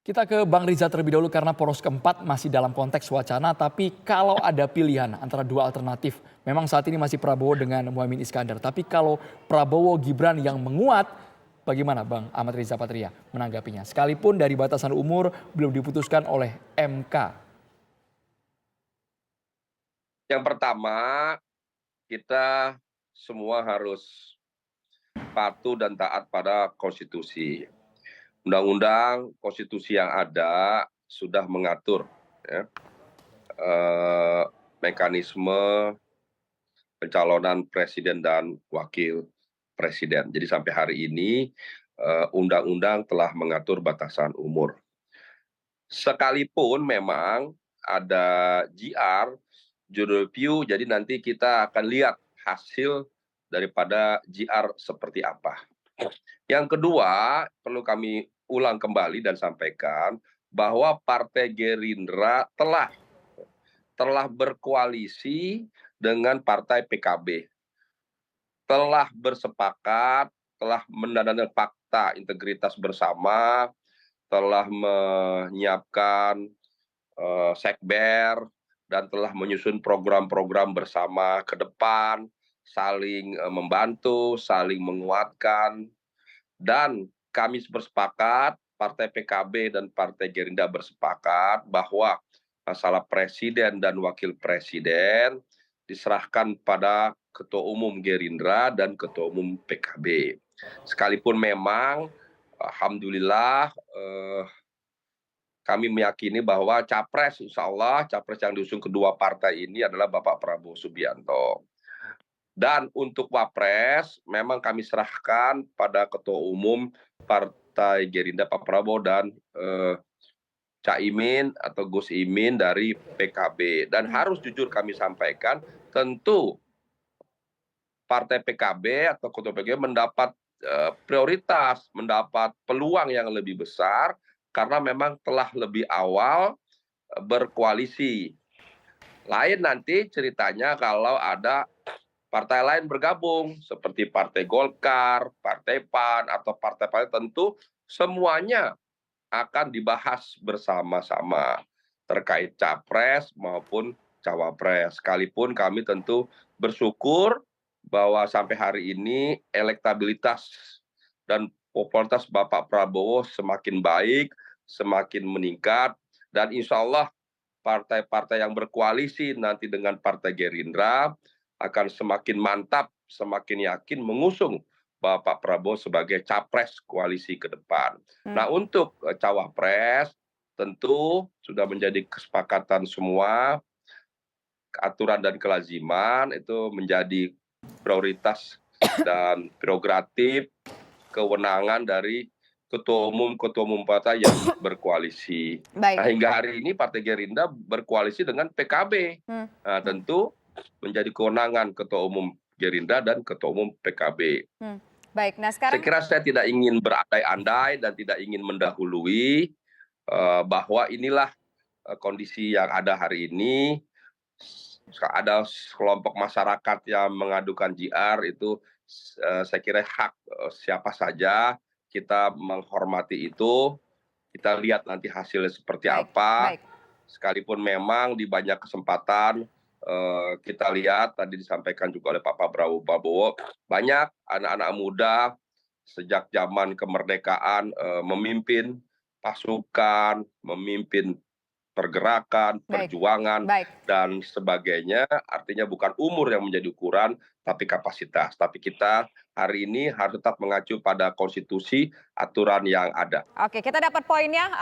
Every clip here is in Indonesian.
Kita ke Bang Riza terlebih dahulu karena poros keempat masih dalam konteks wacana, tapi kalau ada pilihan antara dua alternatif, memang saat ini masih Prabowo dengan Muhaimin Iskandar. Tapi kalau Prabowo Gibran yang menguat, bagaimana Bang Ahmad Riza Patria menanggapinya? Sekalipun dari batasan umur belum diputuskan oleh MK. Yang pertama, kita semua harus patuh dan taat pada konstitusi. Undang-undang konstitusi yang ada sudah mengatur ya, mekanisme pencalonan presiden dan wakil presiden. Jadi sampai hari ini undang-undang telah mengatur batasan umur. Sekalipun memang ada judicial review, jadi nanti kita akan lihat hasil daripada JR seperti apa. Yang kedua, perlu kami ulang kembali dan sampaikan bahwa Partai Gerindra telah berkoalisi dengan Partai PKB, telah bersepakat, telah menandatangani fakta integritas bersama, telah menyiapkan sekber, dan telah menyusun program-program bersama ke depan, saling membantu, saling menguatkan, dan kami bersepakat, Partai PKB dan Partai Gerindra bersepakat bahwa masalah presiden dan wakil presiden diserahkan pada Ketua Umum Gerindra dan Ketua Umum PKB. Sekalipun memang, alhamdulillah, kami meyakini bahwa capres, insya Allah capres yang diusung kedua partai ini adalah Bapak Prabowo Subianto. Dan untuk wapres, memang kami serahkan pada Ketua Umum Partai Gerindra Pak Prabowo dan Caimin atau Gus Imin dari PKB. Dan harus jujur kami sampaikan, tentu Partai PKB atau Ketua PKB mendapat prioritas, mendapat peluang yang lebih besar, karena memang telah lebih awal berkoalisi. Lain nanti ceritanya kalau ada partai lain bergabung, seperti Partai Golkar, Partai PAN, atau partai-partai, tentu semuanya akan dibahas bersama-sama terkait capres maupun cawapres. Sekalipun kami tentu bersyukur bahwa sampai hari ini elektabilitas dan popularitas Bapak Prabowo semakin baik, semakin meningkat, dan insya Allah partai-partai yang berkoalisi nanti dengan Partai Gerindra akan semakin mantap, semakin yakin mengusung Bapak Prabowo sebagai capres koalisi ke depan. Nah, untuk cawapres tentu sudah menjadi kesepakatan semua, aturan dan kelaziman itu menjadi prioritas dan prerogatif kewenangan dari ketua umum partai yang berkoalisi. Baik. Nah, hingga hari ini Partai Gerindra berkoalisi dengan PKB. Nah, tentu menjadi kewenangan ketua umum Gerindra dan ketua umum PKB. Baik, nah Saya sekarang kira saya tidak ingin berandai-andai dan tidak ingin mendahului bahwa inilah kondisi yang ada hari ini. Ada kelompok masyarakat yang mengadukan JR, itu saya kira hak siapa saja, kita menghormati itu, kita lihat nanti hasilnya seperti apa. baik. Sekalipun memang di banyak kesempatan kita lihat tadi disampaikan juga oleh Pak Prabowo, banyak anak-anak muda sejak zaman kemerdekaan memimpin pasukan, memimpin pergerakan, perjuangan, dan sebagainya. Artinya bukan umur yang menjadi ukuran, tapi kapasitas. Tapi kita hari ini harus tetap mengacu pada konstitusi, aturan yang ada. Oke, kita dapat poinnya.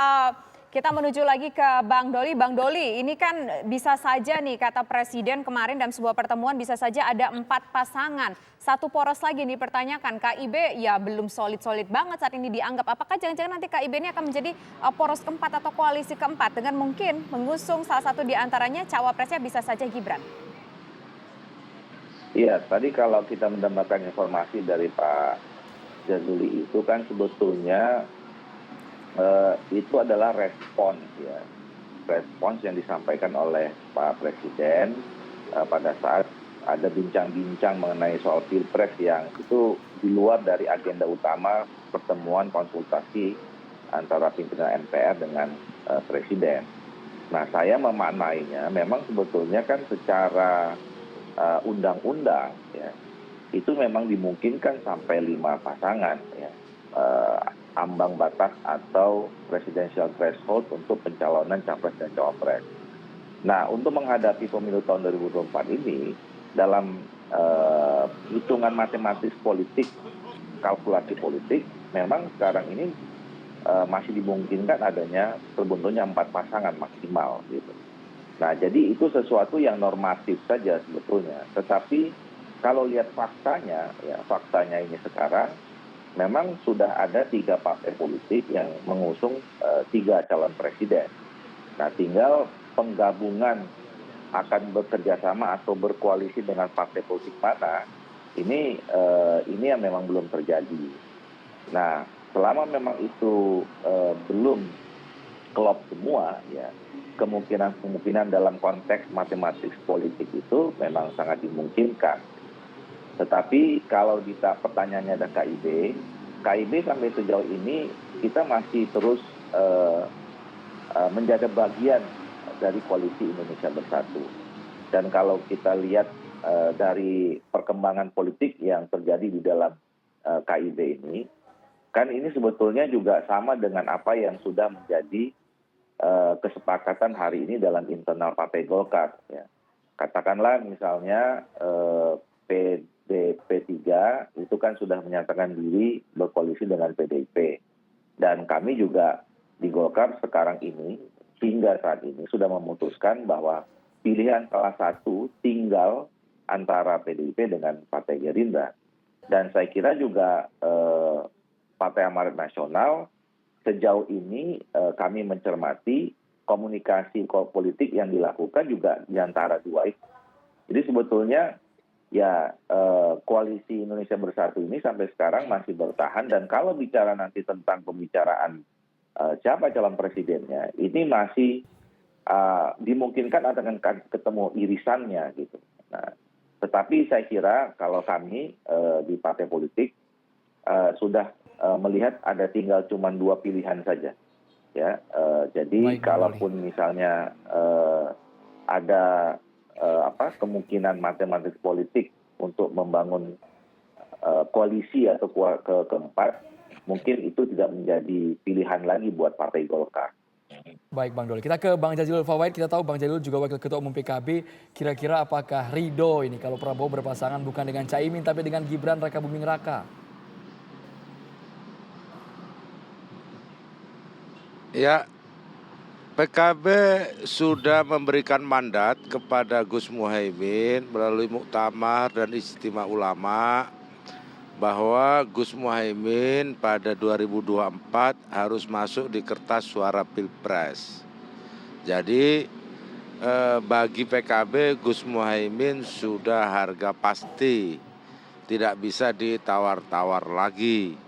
Kita menuju lagi ke Bang Doli. Bang Doli, ini kan bisa saja nih kata Presiden kemarin dalam sebuah pertemuan bisa saja ada 4 pasangan. Satu poros lagi dipertanyakan, KIB ya belum solid-solid banget saat ini dianggap. Apakah jangan-jangan nanti KIB ini akan menjadi poros keempat atau koalisi keempat dengan mungkin mengusung salah satu di antaranya cawapresnya bisa saja Gibran? Iya, tadi kalau kita mendapatkan informasi dari Pak Jazuli itu kan sebetulnya itu adalah respons yang disampaikan oleh Pak Presiden pada saat ada bincang-bincang mengenai soal pilpres yang itu di luar dari agenda utama pertemuan konsultasi antara pimpinan MPR dengan Presiden. Nah, saya memaknainya memang sebetulnya kan secara undang-undang ya, itu memang dimungkinkan sampai 5 pasangan ya, ambang batas atau presidential threshold untuk pencalonan capres dan cawapres. Nah, untuk menghadapi pemilu tahun 2024 ini, dalam hitungan matematis politik, kalkulasi politik, memang sekarang ini masih dimungkinkan adanya terbentuknya 4 pasangan maksimal gitu. Nah, jadi itu sesuatu yang normatif saja sebetulnya. Tetapi kalau lihat faktanya, ya faktanya ini sekarang memang sudah ada 3 partai politik yang mengusung 3 calon presiden. Nah, tinggal penggabungan akan bekerja sama atau berkoalisi dengan partai politik mana, ini yang memang belum terjadi. Nah, selama memang itu belum klop semua, ya kemungkinan dalam konteks matematik politik itu memang sangat dimungkinkan. Tetapi kalau pertanyaannya ada KIB sampai sejauh ini kita masih terus menjadi bagian dari koalisi Indonesia Bersatu. Dan kalau kita lihat dari perkembangan politik yang terjadi di dalam KIB ini, kan ini sebetulnya juga sama dengan apa yang sudah menjadi kesepakatan hari ini dalam internal Partai Golkar. Ya. Katakanlah misalnya P3 itu kan sudah menyatakan diri berkoalisi dengan PDIP. Dan kami juga di Golkar sekarang ini, hingga saat ini sudah memutuskan bahwa pilihan salah satu tinggal antara PDIP dengan Partai Gerindra. Dan saya kira juga Partai Amanat Nasional sejauh ini kami mencermati komunikasi politik yang dilakukan juga di antara dua itu. Jadi sebetulnya ya koalisi Indonesia Bersatu ini sampai sekarang masih bertahan, dan kalau bicara nanti tentang pembicaraan siapa calon presidennya, ini masih dimungkinkan akan ketemu irisannya gitu. Nah, tetapi saya kira kalau kami di partai politik sudah melihat ada tinggal cuma 2 pilihan saja, ya. Jadi kalaupun misalnya ada kemungkinan matematis politik untuk membangun koalisi atau keempat, mungkin itu tidak menjadi pilihan lagi buat Partai Golkar. Baik Bang Doli, kita ke Bang Jazilul Fawait. Kita tahu Bang Jazilul juga Wakil Ketua Umum PKB. Kira-kira apakah ridho ini kalau Prabowo berpasangan bukan dengan Caimin tapi dengan Gibran Raka Buming Raka? Ya, PKB sudah memberikan mandat kepada Gus Muhaimin melalui muktamar dan istimewa ulama bahwa Gus Muhaimin pada 2024 harus masuk di kertas suara Pilpres. Jadi bagi PKB Gus Muhaimin sudah harga pasti, tidak bisa ditawar-tawar lagi.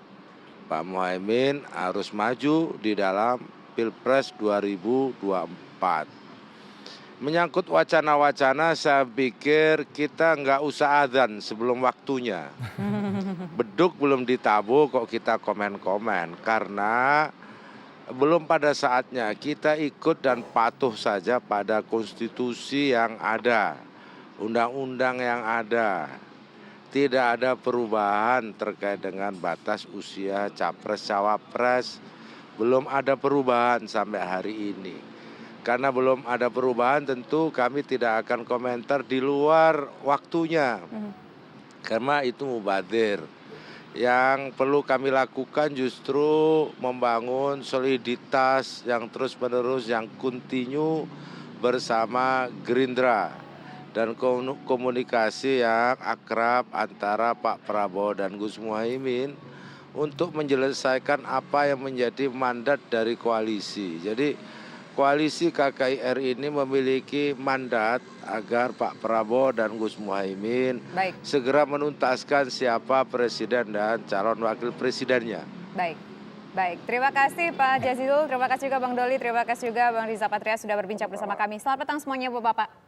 Pak Muhaimin harus maju di dalam Pilpres 2024. Menyangkut wacana-wacana, saya pikir kita nggak usah adzan sebelum waktunya. Beduk belum ditabuh kok kita komen-komen, karena belum pada saatnya. Kita ikut dan patuh saja pada konstitusi yang ada, undang-undang yang ada. Tidak ada perubahan terkait dengan batas usia capres-cawapres. Belum ada perubahan sampai hari ini. Karena belum ada perubahan, tentu kami tidak akan komentar di luar waktunya. Karena itu mubazir. Yang perlu kami lakukan justru membangun soliditas yang terus-menerus, yang kontinu bersama Gerindra. Dan komunikasi yang akrab antara Pak Prabowo dan Gus Muhaimin untuk menyelesaikan apa yang menjadi mandat dari koalisi. Jadi koalisi KKIR ini memiliki mandat agar Pak Prabowo dan Gus Muhaimin segera menuntaskan siapa presiden dan calon wakil presidennya. Baik. Terima kasih Pak Jazilul, terima kasih juga Bang Doli, terima kasih juga Bang Riza Patria sudah berbincang bersama kami. Selamat petang semuanya Bapak-Bapak.